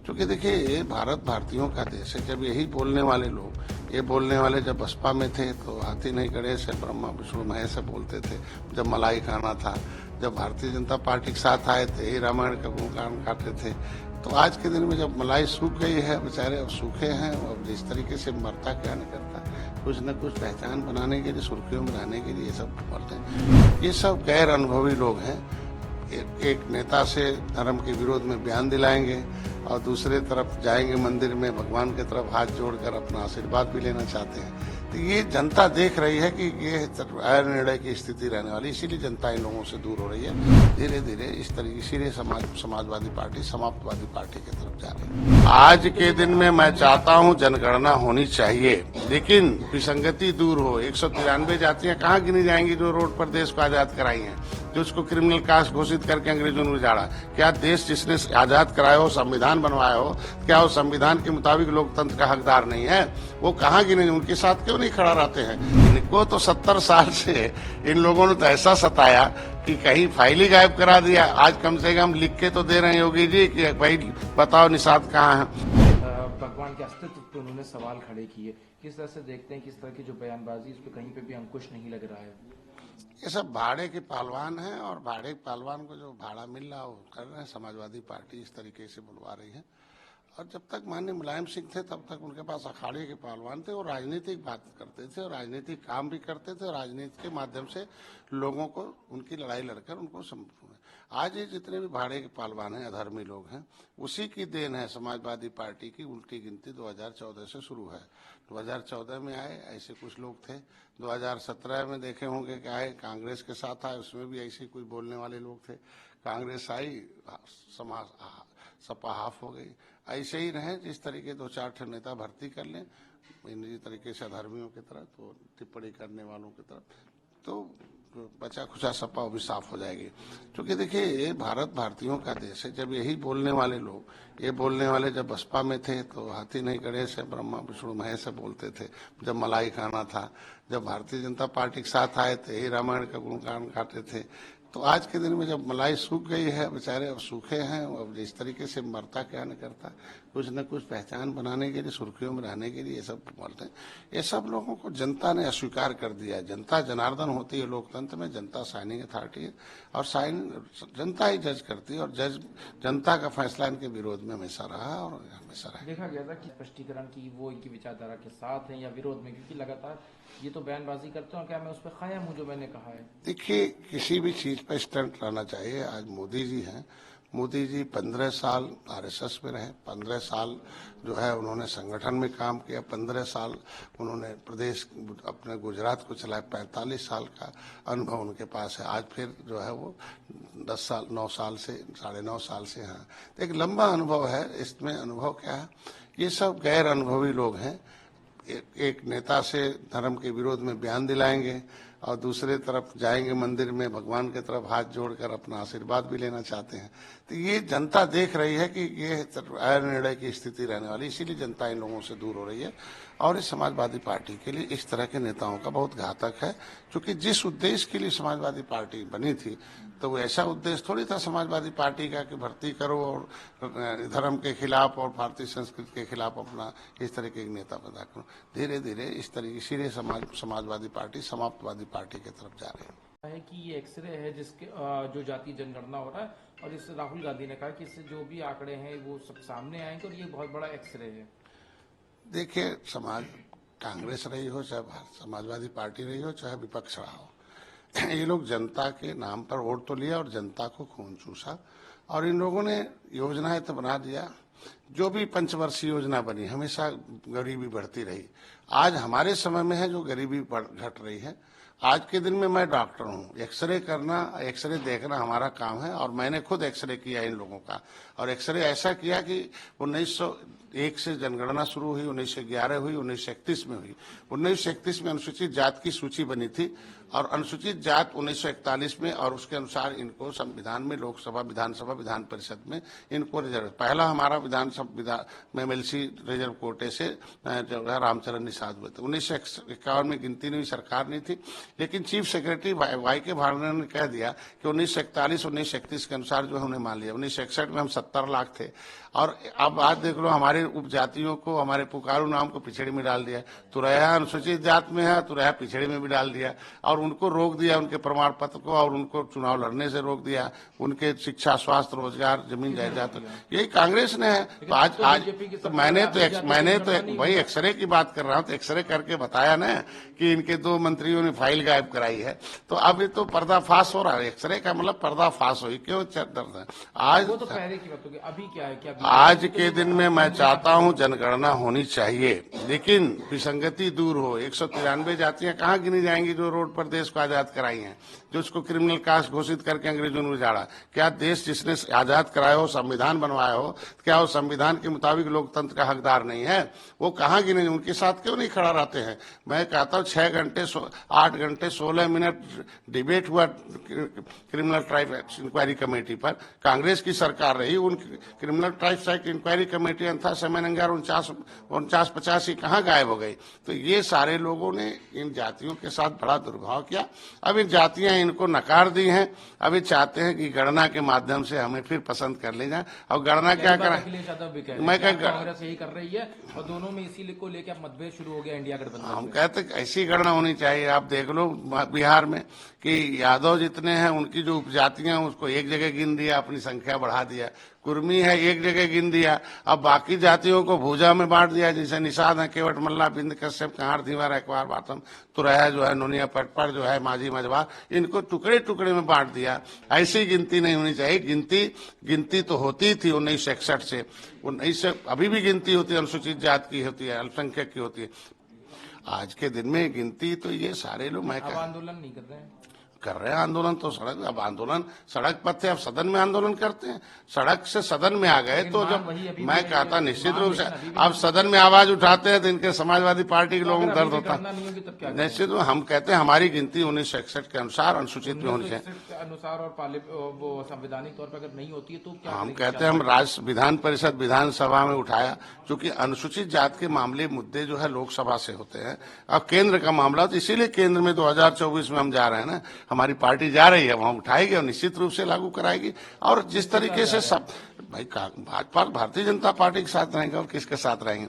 क्योंकि देखिए ये भारत भारतीयों का देश है। जब यही बोलने वाले लोग, ये बोलने वाले जब बसपा में थे तो हाथी नहीं गणेश है ब्रह्मा विष्णु महेश है बोलते थे। जब मलाई खाना था, जब भारतीय जनता पार्टी के साथ आए थे यही रामायण का गुणगान गाते थे। तो आज के दिन में जब मलाई सूख गई है, बेचारे अब सूखे हैं और जिस तरीके से मरता क्या नहीं करता, कुछ न कुछ पहचान बनाने के लिए, सुर्खियों में रहने के लिए ये सब मरते हैं। ये सब गैर अनुभवी लोग हैं। एक नेता से धर्म के विरोध में बयान दिलाएंगे और दूसरे तरफ जाएंगे मंदिर में भगवान की तरफ हाथ जोड़कर अपना आशीर्वाद भी लेना चाहते हैं। तो ये जनता देख रही है कि ये निर्णय की स्थिति रहने वाली, इसीलिए जनता इन लोगों से दूर हो रही है। धीरे धीरे इस तरीके इसीलिए समाजवादी पार्टी समाप्तवादी पार्टी की तरफ जा रही है। आज के दिन में मैं चाहता हूं जनगणना होनी चाहिए, लेकिन विसंगति दूर हो। 193 जातियां कहाँ गिनी जाएंगी जो रोड पर देश को आजाद कराई हैं, जो उसको क्रिमिनल कास्ट घोषित करके अंग्रेजों ने उजाड़ा। क्या देश जिसने आजाद कराया हो, संविधान बनवाया हो, क्या वो संविधान के मुताबिक लोकतंत्र का हकदार नहीं है? वो कहाँ गिने, उनके साथ क्यों नहीं खड़ा रहते हैं? इनको तो 70 साल से इन लोगों ने तो ऐसा सताया कि कहीं फाइल ही गायब करा दिया। आज कम से कम लिख के तो दे रहे हैं योगी जी कि भाई बताओ निषाद कहाँ है। भगवान के अस्तित्व पे उन्होंने सवाल खड़े किए। किस तरह से देखते हैं, किस तरह की जो बयानबाजी, इस पे कहीं पे भी अंकुश नहीं लग रहा है? ये सब भाड़े के पहलवान हैं और भाड़े के पहलवान को जो भाड़ा मिल रहा है वो कर रहे हैं। समाजवादी पार्टी इस तरीके से बुलवा रही है। और जब तक माननीय मुलायम सिंह थे तब तक उनके पास अखाड़े के पहलवान थे और राजनीतिक बात करते थे और राजनीतिक काम भी करते थे और राजनीति के माध्यम से लोगों को उनकी लड़ाई लड़कर उनको आज ये जितने भी भाड़े के पहलवान हैं, अधर्मी लोग हैं, उसी की देन है समाजवादी पार्टी की उल्टी गिनती 2014 से शुरू है। 2014 में आए ऐसे कुछ लोग थे, 2017 में देखे होंगे कि आए कांग्रेस के साथ आए, उसमें भी ऐसे कुछ बोलने वाले लोग थे। कांग्रेस आई, सपा हाफ हो गई। ऐसे ही रहे, जिस तरीके 2-4 नेता भर्ती कर लें इसी तरीके से अधर्मियों की तरह, तो टिप्पणी करने वालों की तरफ, तो बचा खुचा सपा भी साफ हो जाएगी। क्योंकि देखिए ये भारत भारतीयों का देश है। जब यही बोलने वाले लोग, ये बोलने वाले जब बसपा में थे तो हाथी नहीं गणेश है ब्रह्मा विष्णु महेश है बोलते थे। जब मलाई खाना था, जब भारतीय जनता पार्टी के साथ आए थे यही रामायण का गुणगान गाते थे। तो आज के दिन में जब मलाई सूख गई है, बेचारे अब सूखे हैं और जिस तरीके से मरता क्या नहीं करता, कुछ न कुछ पहचान बनाने के लिए, सुर्खियों में रहने के लिए ये सब मरते हैं। ये सब लोगों को जनता ने अस्वीकार कर दिया। जनता जनार्दन होती है लोकतंत्र में, जनता साइनिंग अथॉरिटी है और जनता ही जज करती है और जनता का फैसला इनके विरोध में हमेशा रहा और हमेशा रहा। देखा गया था कि स्पष्टीकरण की वो इनकी विचारधारा के साथ है या विरोध में, क्योंकि लगातार ये तो बयानबाजी करते हैं। क्या मैं उस पर कायम हूँ जो मैंने कहा है? देखिए किसी भी चीज पर स्टंट रहना चाहिए। आज मोदी जी हैं, मोदी जी 15 साल आरएसएस में रहे, 15 साल जो है उन्होंने संगठन में काम किया, 15 साल उन्होंने प्रदेश अपने गुजरात को चलाया, 45 साल का अनुभव उनके पास है। आज फिर जो है वो 10 साल 9 साल से 9.5 साल से हैं। तो एक लंबा अनुभव है। इसमें अनुभव क्या है, ये सब गैर अनुभवी लोग हैं। एक नेता से धर्म के विरोध में बयान दिलाएंगे और दूसरे तरफ जाएंगे मंदिर में भगवान की तरफ हाथ जोड़कर अपना आशीर्वाद भी लेना चाहते हैं। तो ये जनता देख रही है कि ये निर्णय की स्थिति रहने वाली, इसीलिए जनता इन लोगों से दूर हो रही है। और इस समाजवादी पार्टी के लिए इस तरह के नेताओं का बहुत घातक है, क्योंकि जिस उद्देश्य के लिए समाजवादी पार्टी बनी थी तो वो ऐसा उद्देश्य थोड़ी था समाजवादी पार्टी का कि भर्ती करो और धर्म के खिलाफ और भारतीय संस्कृति के खिलाफ अपना इस तरह के नेता पैदा करो। धीरे धीरे इस तरीके इसीलिए समाजवादी पार्टी समाप्तवादी पार्टी की तरफ जा रही है कि ये एक्सरे है जिसके जो जातीय जनगणना हो रहा है, और इससे राहुल गांधी ने कहा कि इससे जो भी आंकड़े हैं वो सब सामने आएंगे और ये बहुत बड़ा एक्सरे है। देखिए कांग्रेस रही हो, चाहे समाजवादी पार्टी रही हो, चाहे विपक्ष रहा हो, ये लोग जनता के नाम पर वोट तो लिया और जनता को खून चूसा। और इन लोगों ने योजनाएं तो बना दिया, जो भी पंचवर्षीय योजना बनी हमेशा गरीबी बढ़ती रही। आज हमारे समय में है जो गरीबी घट रही है। आज के दिन में मैं डॉक्टर हूँ, एक्सरे करना, एक्सरे देखना हमारा काम है और मैंने खुद एक्सरे किया इन लोगों का। और एक्सरे ऐसा किया कि 1901 से जनगणना शुरू हुई, 1911 हुई, 1931 में हुई। 1931 में अनुसूचित जाति की सूची बनी थी और अनुसूचित जात 1941 में और उसके अनुसार इनको संविधान में लोकसभा, विधानसभा, विधान परिषद में इनको रिजर्व, पहला हमारा विधानसभा में एमएलसी रिजर्व कोटे से जो है रामचरण निषाद हुए थे। 1951 में गिनती नहीं, सरकार नहीं थी, लेकिन चीफ सेक्रेटरी वाई के भार्गव ने कह दिया कि 1941 1931 के अनुसार जो है उन्हें मान लिया। 1961 में हम 70 लाख थे और अब आज देख लो हमारे उपजातियों को, हमारे पुकारू नाम को पिछड़े में डाल दिया। तुरैया अनुसूचित जात में है, तुरैया पिछड़े में भी डाल दिया और उनको रोक दिया, उनके प्रमाण पत्र को, और उनको चुनाव लड़ने से रोक दिया, उनके शिक्षा, स्वास्थ्य, रोजगार, जमीन जायदाद। यही कांग्रेस ने है। तो आज तो मैंने तो वही एक्सरे की बात कर रहा हूँ, तो एक्सरे करके बताया ना कि इनके 2 मंत्रियों ने फाइल गायब कराई है। तो अब ये तो पर्दाफाश हो रहा है। एक्सरे का मतलब पर्दाफाश हुई, क्यों दर्द है आज? वो तो पहले की बात होगी, अभी क्या है? क्या आज के दिन में मैं चाहता हूं जनगणना होनी चाहिए, लेकिन विसंगति दूर हो। 193 जातियां कहाँ गिनी जाएंगी जो रोड पर देश को आजाद कराई हैं, जो उसको क्रिमिनल कास्ट घोषित करके अंग्रेजों ने उजाड़ा? क्या देश जिसने आजाद कराया हो, संविधान बनवाया हो, क्या वो संविधान के मुताबिक लोकतंत्र का हकदार नहीं है? वो कहाँ गिने? उनके साथ क्यों नहीं खड़ा रहते हैं? मैं कहता हूँ 6 घंटे 8 घंटे 16 मिनट डिबेट हुआ क्रिमिनल ट्राइब इंक्वायरी कमेटी पर। कांग्रेस की सरकार रही, उन criminal tribes act inquiry committee अंथा समय नंगार 49-50 कहाँ गायब हो गई? तो ये सारे लोगों ने इन जातियों के साथ बड़ा दुर्भाव किया। अब इन जातियां इनको नकार दी हैं, अब ये चाहते हैं कि गणना के माध्यम से हमें फिर पसंद कर ले जाए। और गणना क्या करें? मैं कांग्रेस यही कर रही है और दोनों में इसी को लेकर मतभेद शुरू हो गया इंडिया गठबंधन। हम कहते ऐसी गणना होनी चाहिए। आप देख लो बिहार में कि यादव जितने हैं उनकी जो उपजातियां उसको एक जगह गिन दिया, अपनी संख्या बढ़ा दिया। कुर्मी है एक जगह गिन दिया, अब बाकी जातियों को भूजा में बांट दिया, जैसे निषाद है, केवट मल्ला, बिंद कश्यप, कहार, धीवर, अखबार, बातम, तुरैया जो है, नोनिया, पटपर जो है, माझी, मजबार, इनको टुकड़े टुकड़े में बांट दिया। ऐसी गिनती नहीं होनी चाहिए। गिनती तो होती थी 1961 से 19 अभी भी गिनती होती है, अनुसूचित जात की होती है, अल्पसंख्यक की होती है। आज के दिन में गिनती तो ये सारे लोग आंदोलन नहीं कर रहे हैं, कर रहे हैं आंदोलन तो सड़क, अब आंदोलन सड़क पर थे, अब सदन में आंदोलन करते हैं। सड़क से सदन में आ गए तो जब मैं कहता निश्चित रूप से अब सदन में आवाज उठाते हैं तो इनके समाजवादी पार्टी के लोगों को दर्द होता है। निश्चित रूप हम कहते हैं हमारी गिनती 1961 के अनुसार अनुसूचित में होनी चाहिए अनुसार और संवैधानिक तौर पर अगर नहीं होती है तो क्या हम कहते हैं हम राज्य विधान परिषद विधानसभा में उठाया, क्योंकि अनुसूचित जात के मामले मुद्दे जो है लोकसभा से होते हैं। अब केंद्र का मामला, तो इसीलिए केंद्र में 2024 में हम जा रहे हैं ना, हमारी पार्टी जा रही है, वहां उठाएगी और निश्चित रूप से लागू कराएगी। और जिस तरीके से सब भाई भाजपा भारतीय जनता पार्टी के साथ रहेंगे और किसके साथ रहेंगे?